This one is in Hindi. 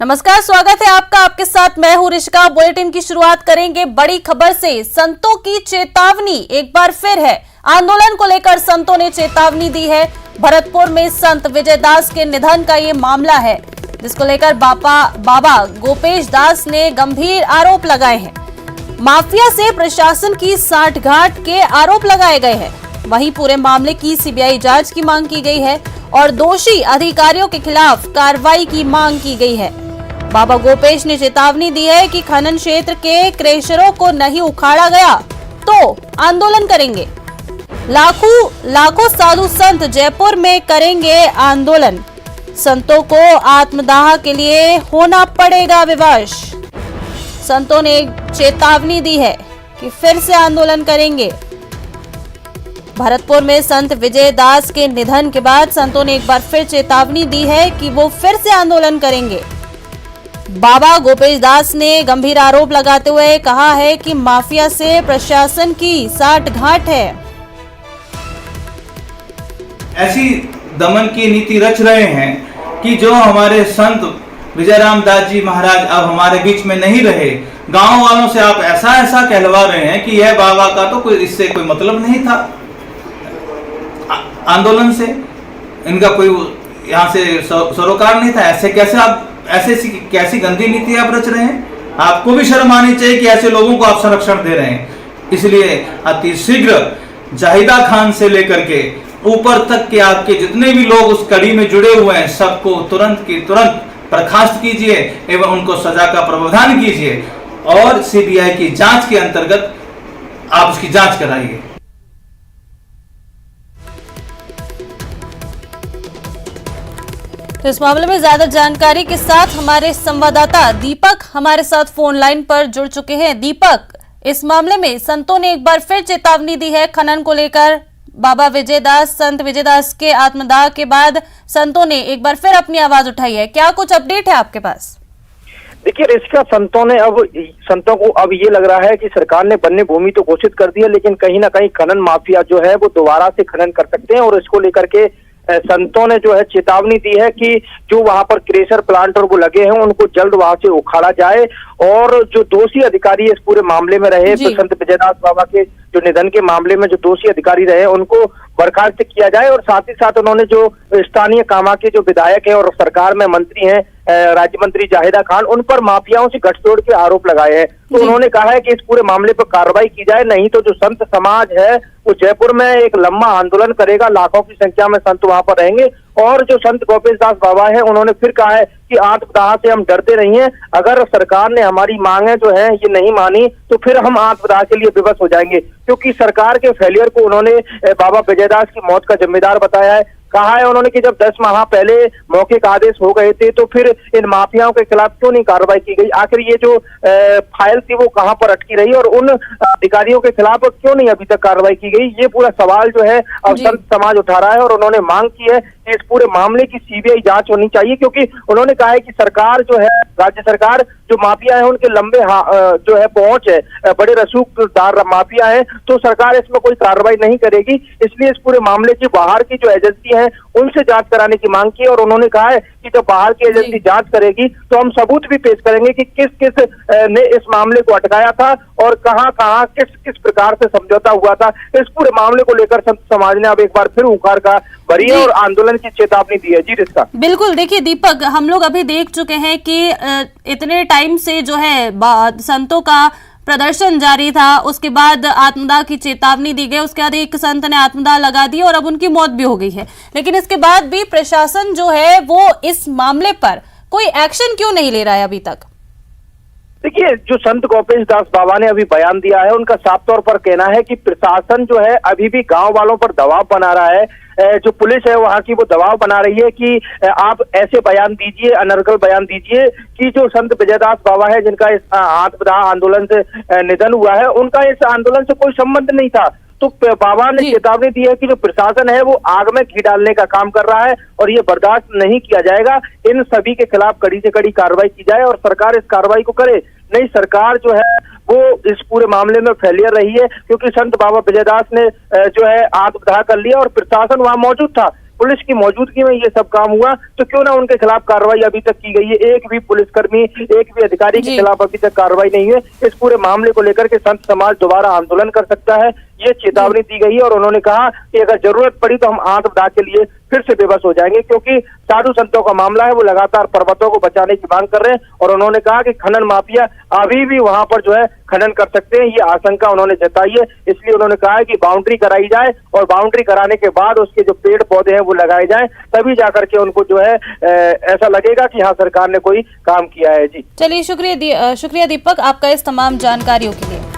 नमस्कार, स्वागत है आपका। आपके साथ मैं हूं ऋषिका। बुलेटिन की शुरुआत करेंगे बड़ी खबर से। संतों की चेतावनी एक बार फिर है। आंदोलन को लेकर संतों ने चेतावनी दी है। भरतपुर में संत विजयदास के निधन का ये मामला है, जिसको लेकर बाबा गोपेश दास ने गंभीर आरोप लगाए हैं। माफिया से प्रशासन की सांठगांठ के आरोप लगाए गए हैं। वहीं पूरे मामले की सीबीआई जांच की मांग की गई है और दोषी अधिकारियों के खिलाफ कार्रवाई की मांग की गई है। बाबा गोपेश ने चेतावनी दी है कि खनन क्षेत्र के क्रेशरों को नहीं उखाड़ा गया तो आंदोलन करेंगे। लाखों साधु संत जयपुर में करेंगे आंदोलन। संतों को आत्मदाह के लिए होना पड़ेगा विवश। संतों ने चेतावनी दी है कि फिर से आंदोलन करेंगे। भरतपुर में संत विजयदास के निधन के बाद संतों ने एक बार फिर चेतावनी दी है कि वो फिर से आंदोलन करेंगे। बाबा गोपेश दास ने गंभीर आरोप लगाते हुए कहा है कि माफिया से प्रशासन की सांठगांठ है। ऐसी दमन की नीति रच रहे हैं कि जो हमारे संत विजयराम दास जी महाराज अब हमारे बीच में नहीं रहे। गांव वालों से आप ऐसा कहलवा रहे हैं कि यह बाबा का तो कोई इससे कोई मतलब नहीं था, आंदोलन से इनका कोई यहाँ से सरोकार नहीं था। ऐसे कैसे आप कैसी गंदी नीति आप रच रहे हैं? आपको भी शर्म आनी चाहिए कि ऐसे लोगों को आप संरक्षण दे रहे हैं। इसलिए अति शीघ्र जाहिदा खान से लेकर के ऊपर तक के आपके जितने भी लोग उस कड़ी में जुड़े हुए हैं, सबको तुरंत की तुरंत बर्खास्त कीजिए एवं उनको सजा का प्रावधान कीजिए और सीबीआई की जांच के अंतर्गत आप उसकी जांच कराइए। तो इस मामले में ज्यादा जानकारी के साथ हमारे संवाददाता दीपक हमारे साथ फोन लाइन पर जुड़ चुके हैं। दीपक, इस मामले में संतों ने एक बार फिर चेतावनी दी है खनन को लेकर। बाबा संत विजयदास के आत्मदाह के बाद संतों ने एक बार फिर अपनी आवाज उठाई है। क्या कुछ अपडेट है आपके पास? देखिए ऋषिका, संतों को अब ये लग रहा है कि सरकार ने वन्य भूमि तो घोषित कर दी है, लेकिन कहीं ना कहीं खनन माफिया जो है वो दोबारा से खनन कर सकते हैं। और इसको लेकर के संतों ने जो है चेतावनी दी है कि जो वहां पर क्रेशर प्लांट और वो लगे हैं उनको जल्द वहां से उखाड़ा जाए और जो दोषी अधिकारी इस पूरे मामले में रहे, तो संत विजयदास बाबा के जो निधन के मामले में जो दोषी अधिकारी रहे उनको बर्खास्त किया जाए। और साथ ही साथ उन्होंने जो स्थानीय कामा के जो विधायक हैं और सरकार में मंत्री हैं, राज्य मंत्री जाहिदा खान, उन पर माफियाओं से गठजोड़ के आरोप लगाए हैं। तो उन्होंने कहा है कि इस पूरे मामले पर कार्रवाई की जाए, नहीं तो जो संत समाज है वो जयपुर में एक लंबा आंदोलन करेगा। लाखों की संख्या में संत वहां पर रहेंगे। और जो संत गोपेश दास बाबा है उन्होंने फिर कहा है कि आत्मदाह से हम डरते नहीं हैं। अगर सरकार ने हमारी मांगे जो है ये नहीं मानी तो फिर हम आत्मदाह के लिए विवश हो जाएंगे, क्योंकि सरकार के फेलियर को उन्होंने बाबा विजयदास की मौत का जिम्मेदार बताया है। कहा है उन्होंने कि जब 10 माह पहले मौके का आदेश हो गए थे तो फिर इन माफियाओं के खिलाफ क्यों नहीं कार्रवाई की गई? आखिर ये जो फाइल थी वो कहां पर अटकी रही और उन अधिकारियों के खिलाफ क्यों नहीं अभी तक कार्रवाई की गई? ये पूरा सवाल जो है अब संत समाज उठा रहा है और उन्होंने मांग की है कि इस पूरे मामले की सीबीआई जांच होनी चाहिए, क्योंकि उन्होंने कहा है कि सरकार जो है, राज्य सरकार, जो माफिया है उनके लंबे जो है पहुंच है, बड़े रसूखदार माफिया है, तो सरकार इसमें कोई कार्रवाई नहीं करेगी। इसलिए इस पूरे मामले की बाहर की जो एजेंसी है उनसे जांच कराने की मांग की। और उन्होंने कहा है कि जब बाहर की एजेंसी जांच करेगी तो हम सबूत भी पेश करेंगे कि किस किस ने इस मामले को अटकाया था और कहां किस प्रकार से समझौता हुआ था। इस पूरे मामले को लेकर संत समाज ने अब एक बार फिर उखाड़ का भरी है और आंदोलन की चेतावनी दी है। जी रिश्ता, बिल्कुल। देखिए दीपक, हम लोग अभी देख चुके हैं कि इतने टाइम से जो है संतों का प्रदर्शन जारी था, उसके बाद आत्मदाह की चेतावनी दी गई, उसके बाद एक संत ने आत्मदाह लगा दी और अब उनकी मौत भी हो गई है। लेकिन इसके बाद भी प्रशासन जो है वो इस मामले पर कोई एक्शन क्यों नहीं ले रहा है अभी तक? देखिए, जो संत गोपेश दास बाबा ने अभी बयान दिया है उनका साफ तौर पर कहना है कि प्रशासन जो है अभी भी गांव वालों पर दबाव बना रहा है। जो पुलिस है वहां की वो दबाव बना रही है कि आप ऐसे बयान दीजिए, अनर्गल बयान दीजिए कि जो संत विजयदास बाबा है जिनका इस आत्मदाह आंदोलन से निधन हुआ है उनका इस आंदोलन से कोई संबंध नहीं था। तो बाबा ने चेतावनी दी है कि जो प्रशासन है वो आग में घी डालने का काम कर रहा है और ये बर्दाश्त नहीं किया जाएगा। इन सभी के खिलाफ कड़ी से कड़ी कार्रवाई की जाए और सरकार इस कार्रवाई को करे। नहीं, सरकार जो है वो इस पूरे मामले में फेलियर रही है, क्योंकि संत बाबा विजयदास ने जो है आत्मदाह कर लिया और प्रशासन वहां मौजूद था। पुलिस की मौजूदगी में ये सब काम हुआ, तो क्यों ना उनके खिलाफ कार्रवाई अभी तक की गई है। एक भी पुलिसकर्मी, एक भी अधिकारी के खिलाफ अभी तक कार्रवाई नहीं है। इस पूरे मामले को लेकर के संत समाज दोबारा आंदोलन कर सकता है, ये चेतावनी दी गई है। और उन्होंने कहा कि अगर जरूरत पड़ी तो हम आत्मदाह के लिए फिर से बेबस हो जाएंगे, क्योंकि साधु संतों का मामला है, वो लगातार पर्वतों को बचाने की मांग कर रहे हैं। और उन्होंने कहा कि खनन माफिया अभी भी वहां पर जो है खनन कर सकते हैं, ये आशंका उन्होंने जताई है। इसलिए उन्होंने कहा है कि बाउंड्री कराई जाए और बाउंड्री कराने के बाद उसके जो पेड़ पौधे हैं वो लगाए जाएं, तभी जाकर के उनको जो है ऐसा लगेगा कि हाँ सरकार ने कोई काम किया है। जी चलिए, शुक्रिया दीपक आपका इस तमाम जानकारियों के लिए।